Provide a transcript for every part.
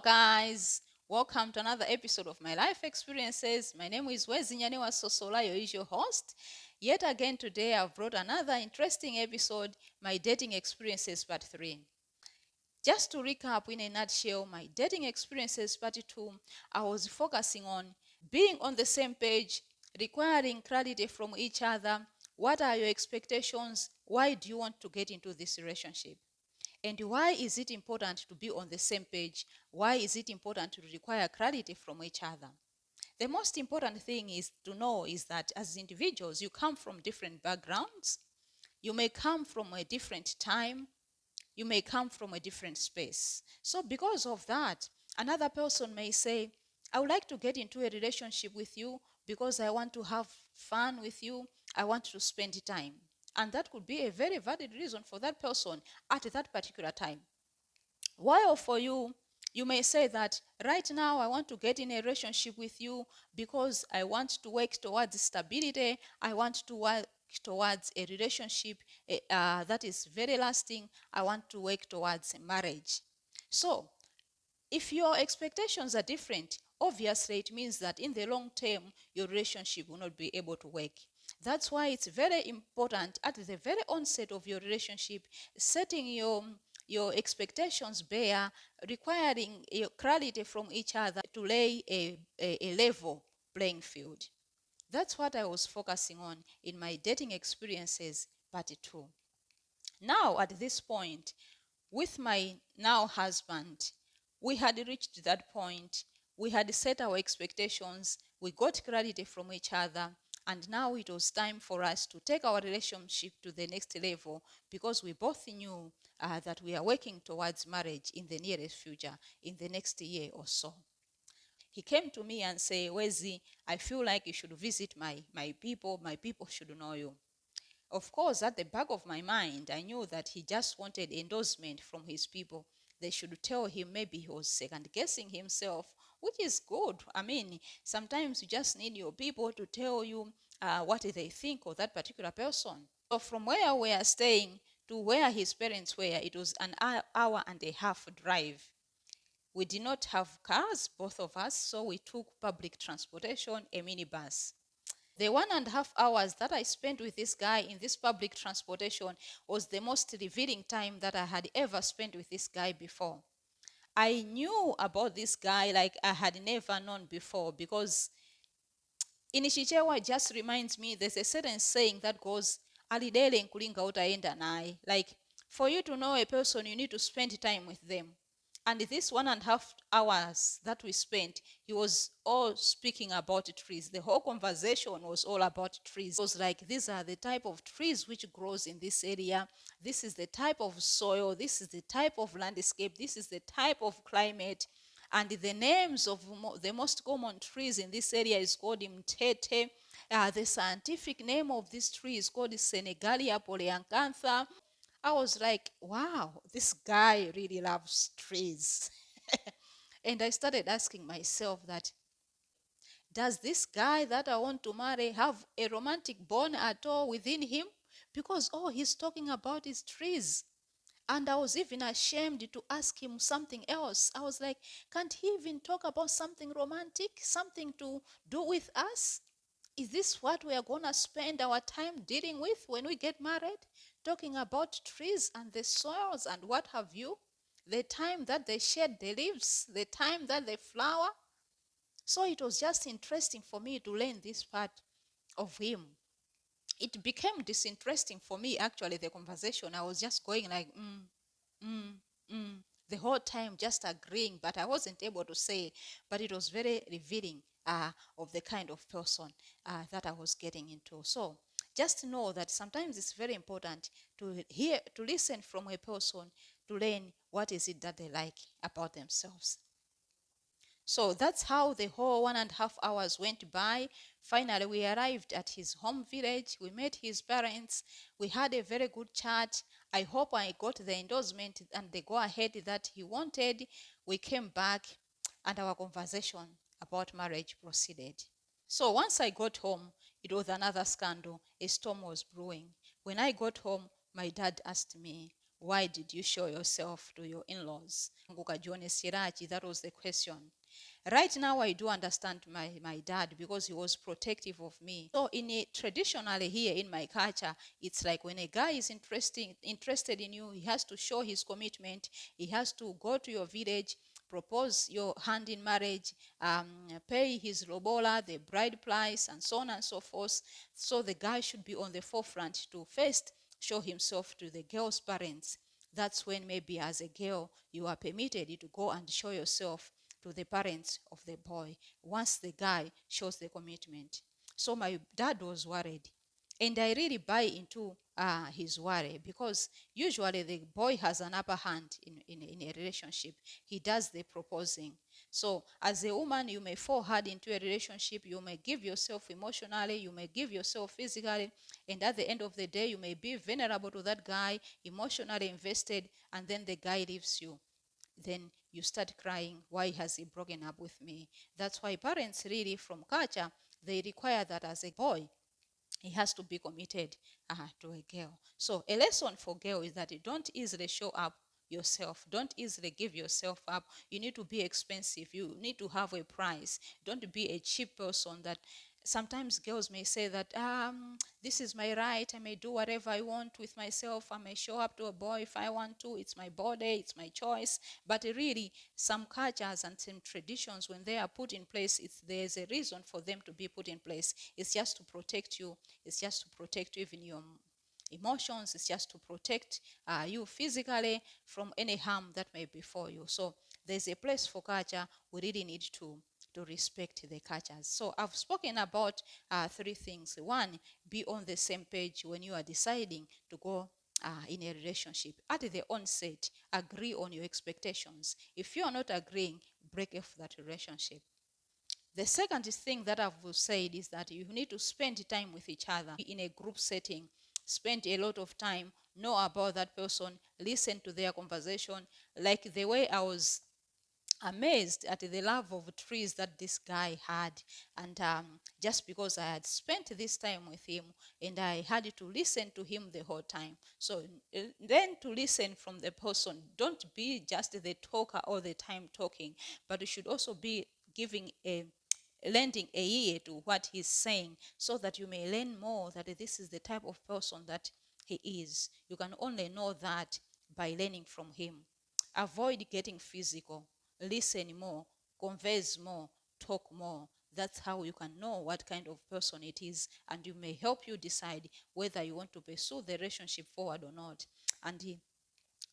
guys, welcome to another episode of my life experiences. My name is Wezinyanewa Sosola, your usual host. Yet again today I've brought another interesting episode, my dating experiences part 3. Just to recap in a nutshell, my dating experiences part 2, I was focusing on being on the same page, requiring clarity from each other. What are your expectations? Why do you want to get into this relationship? And why is it important to be on the same page? Why is it important to require clarity from each other? The most important thing is to know is that as individuals, you come from different backgrounds. You may come from a different time. You may come from a different space. So because of that, another person may say, I would like to get into a relationship with you because I want to have fun with you. I want to spend time. And that could be a very valid reason for that person at that particular time. While for you, you may say that right now I want to get in a relationship with you because I want to work towards stability. I want to work towards a relationship that is very lasting. I want to work towards marriage. So, if your expectations are different, obviously it means that in the long term, your relationship will not be able to work. That's why it's very important at the very onset of your relationship, setting your expectations bare, requiring clarity from each other to lay a level playing field. That's what I was focusing on in my dating experiences part 2. Now, at this point, with my now husband, we had reached that point. We had set our expectations. We got clarity from each other. And now it was time for us to take our relationship to the next level because we both knew that we are working towards marriage in the nearest future, in the next year or so. He came to me and said, Wezi, I feel like you should visit my people. My people should know you. Of course, at the back of my mind, I knew that he just wanted endorsement from his people. They should tell him maybe he was second guessing himself, which is good. I mean, sometimes you just need your people to tell you what they think of that particular person. So from where we are staying to where his parents were, it was an hour and a half drive. We did not have cars, both of us, so we took public transportation, a minibus. The 1.5 hours that I spent with this guy in this public transportation was the most revealing time that I had ever spent with this guy before. I knew about this guy like I had never known before because in Chichewa just reminds me there's a certain saying that goes, alidele nkulinga utaenda naye. Like, for you to know a person, you need to spend time with them. And this 1.5 hours that we spent, he was all speaking about trees. The whole conversation was all about trees. It was like, these are the type of trees which grows in this area. This is the type of soil. This is the type of landscape. This is the type of climate. And the names of the most common trees in this area is called mtete. The scientific name of this tree is called Senegalia polyanthantha. I was like, wow, this guy really loves trees. And I started asking myself that, does this guy that I want to marry have a romantic bone at all within him? Because all he's talking about is trees. And I was even ashamed to ask him something else. I was like, can't he even talk about something romantic, something to do with us? Is this what we are going to spend our time dealing with when we get married? Talking about trees and the soils and what have you? The time that they shed the leaves, the time that they flower. So it was just interesting for me to learn this part of him. It became disinteresting for me, actually, the conversation. I was just going like, the whole time just agreeing, but I wasn't able to say. But it was very revealing of the kind of person that I was getting into. So just know that sometimes it's very important to listen from a person to learn what is it that they like about themselves. So that's how the whole 1.5 hours went by. Finally, we arrived at his home village. We met his parents. We had a very good chat. I hope I got the endorsement and the go-ahead that he wanted. We came back and our conversation about marriage proceeded. So once I got home, it was another scandal. A storm was brewing. When I got home, my dad asked me, Why did you show yourself to your in-laws? That was the question. Right now, I do understand my dad because he was protective of me. So traditionally here in my culture, it's like when a guy is interested in you, he has to show his commitment. He has to go to your village, propose your hand in marriage, pay his lobola, the bride price, and so on and so forth. So the guy should be on the forefront to first show himself to the girl's parents. That's when maybe as a girl, you are permitted to go and show yourself to the parents of the boy once the guy shows the commitment. So my dad was worried. And I really buy into his worry because usually the boy has an upper hand in a relationship. He does the proposing. So as a woman, you may fall hard into a relationship. You may give yourself emotionally. You may give yourself physically. And at the end of the day, you may be vulnerable to that guy, emotionally invested, and then the guy leaves you. Then you start crying, why has he broken up with me? That's why parents really from culture, they require that as a boy, he has to be committed to a girl. So a lesson for girl is that you don't easily show up yourself. Don't easily give yourself up. You need to be expensive. You need to have a price. Don't be a cheap person that sometimes girls may say that this is my right. I may do whatever I want with myself. I may show up to a boy if I want to. It's my body. It's my choice. But really, some cultures and some traditions, when they are put in place, there's a reason for them to be put in place. It's just to protect you. It's just to protect even your emotions. It's just to protect you physically from any harm that may befall you. So there's a place for culture. We really need to respect the cultures. So I've spoken about three things. One, be on the same page when you are deciding to go in a relationship. At the onset, agree on your expectations. If you are not agreeing, break off that relationship. The second thing that I've said is that you need to spend time with each other in a group setting. Spend a lot of time, know about that person, listen to their conversation. Like the way I was amazed at the love of trees that this guy had, and just because I had spent this time with him and I had to listen to him the whole time. So then to listen from the person, don't be just the talker all the time talking, but you should also be lending a ear to what he's saying, so that you may learn more that this is the type of person that he is. You can only know that by learning from him. Avoid getting physical. Listen more, converse more, talk more. That's how you can know what kind of person it is, and you may help you decide whether you want to pursue the relationship forward or not. And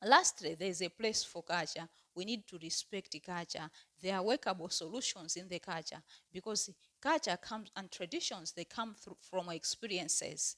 lastly, there is a place for culture. We need to respect culture. There are workable solutions in the culture, because culture comes and traditions, they come from experiences.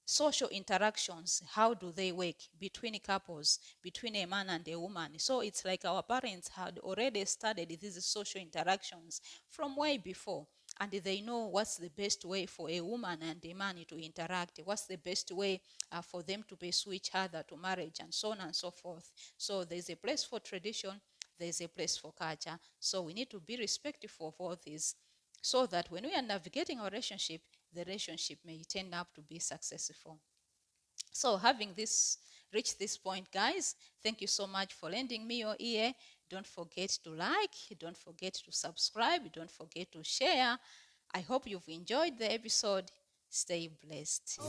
Social interactions, how do they work between couples, between a man and a woman? So it's like our parents had already studied these social interactions from way before, and they know what's the best way for a woman and a man to interact, what's the best way for them to pursue each other to marriage, and so on and so forth. So there's a place for tradition, there's a place for culture. So we need to be respectful of all these, so that when we are navigating our relationship, the relationship may turn up to be successful. So having reached this point, guys, thank you so much for lending me your ear. Don't forget to like, don't forget to subscribe, don't forget to share. I hope you've enjoyed the episode. Stay blessed.